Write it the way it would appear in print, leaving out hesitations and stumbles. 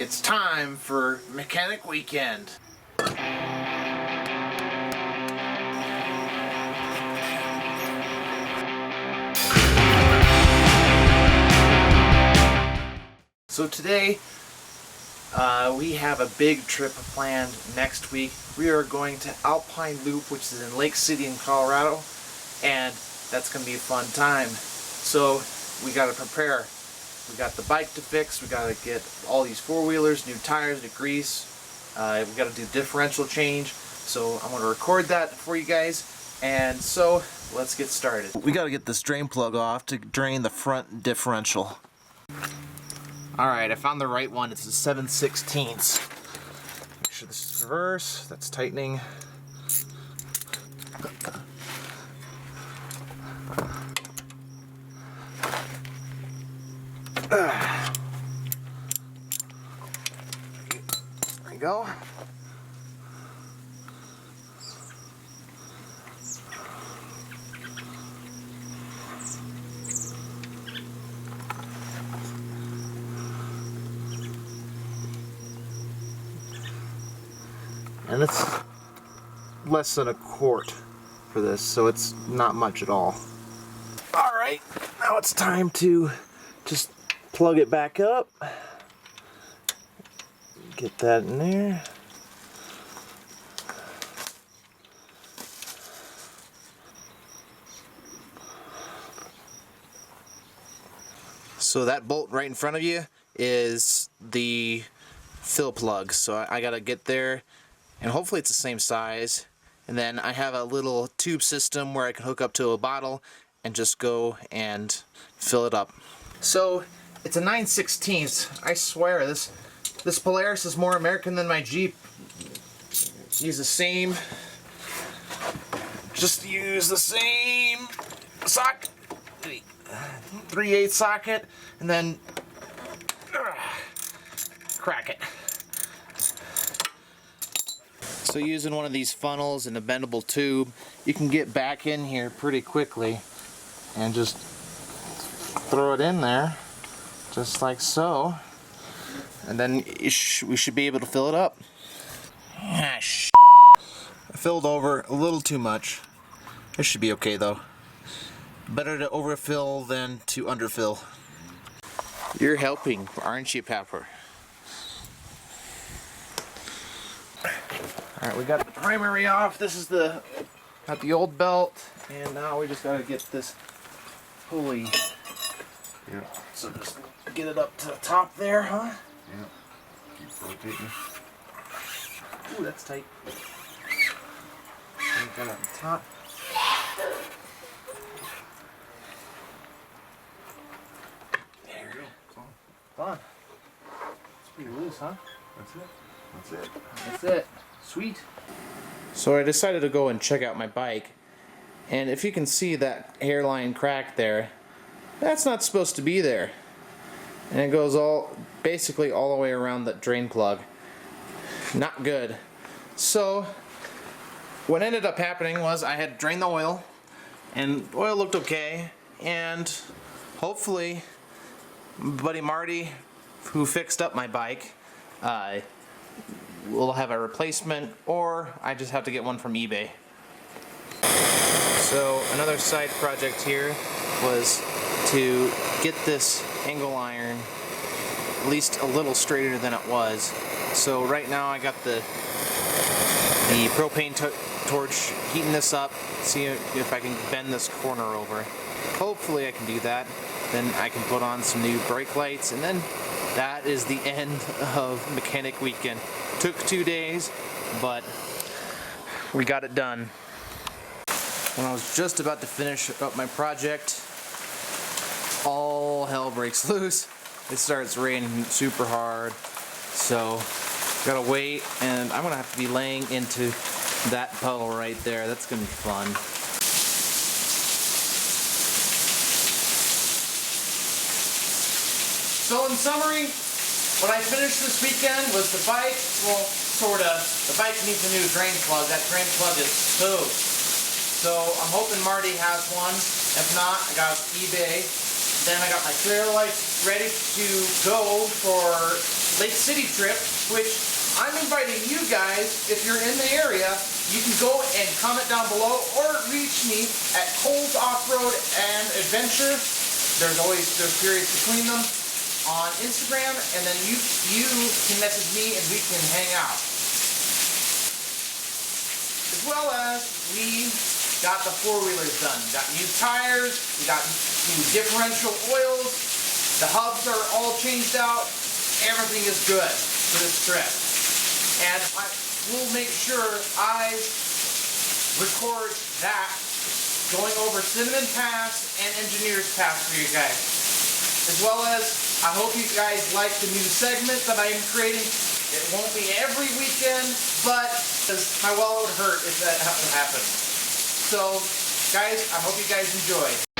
It's time for Mechanic Weekend. So today, we have a big trip planned next week. We are going to Alpine Loop, which is in Lake City in Colorado, and that's going to be a fun time. So we got to prepare. We got the bike to fix, we got to get all these four-wheelers, new tires, new grease, we got to do differential change. So I'm going to record that for you guys, and so let's get started. We got to get this drain plug off to drain the front differential. Alright, I found the right one. It's a 7/16. Make sure this is reverse, that's tightening. There we go. And it's less than a quart for this, so it's not much at all. Alright, now it's time to just plug it back up. Get that in there. So that bolt right in front of you is the fill plug. So I gotta get there, and hopefully it's the same size. And then I have a little tube system where I can hook up to a bottle and just go and fill it up. So it's a 9/16. I swear this Polaris is more American than my Jeep. Use the same socket, 3/8 socket, and then crack it. So using one of these funnels and a bendable tube, you can get back in here pretty quickly and just throw it in there, just like so, and then we should be able to fill it up. I filled over a little too much. This should be okay though. Better to overfill than to underfill. You're helping, aren't you, Pepper? Alright, we got the primary off. This is got the old belt, and now we just gotta get this pulley. Yeah. So just get it up to the top there, huh? Yeah. Keep rotating. Ooh, that's tight. Get that up the top. There. There you go. Fun. It's pretty loose, huh? That's it. That's it. That's it. Sweet. So I decided to go and check out my bike, and if you can see that hairline crack there, that's not supposed to be there. And it goes basically all the way around that drain plug. Not good. So what ended up happening was I had drained the oil, and the oil looked okay, and hopefully my buddy Marty, who fixed up my bike, will have a replacement, or I just have to get one from eBay. So another side project here was to get this angle iron at least a little straighter than it was. So right now I got the propane torch heating this up, see if I can bend this corner over. Hopefully I can do that. Then I can put on some new brake lights, and then that is the end of Mechanic Weekend. Took 2 days, but we got it done. When I was just about to finish up my project, all hell breaks loose. It starts raining super hard, so gotta wait, and I'm gonna have to be laying into that puddle right there. That's gonna be fun. So in summary, what I finished this weekend was the bike. Well, sorta. The bike needs a new drain plug. That drain plug is toast. So I'm hoping Marty has one. If not, I got eBay. Then I got my clear lights ready to go for Lake City trip, which I'm inviting you guys, if you're in the area, you can go and comment down below or reach me at Cole's Offroad and Adventure. There's periods between them on Instagram, and then you can message me and we can hang out. As well as we got the four-wheelers done. We got new tires, we got new differential oils, the hubs are all changed out, everything is good for this trip. And I will make sure I record that going over Cinnamon Pass and Engineers Pass for you guys. As well as, I hope you guys like the new segment that I am creating. It won't be every weekend, but my wallet would hurt if that happened. So, guys, I hope you guys enjoy.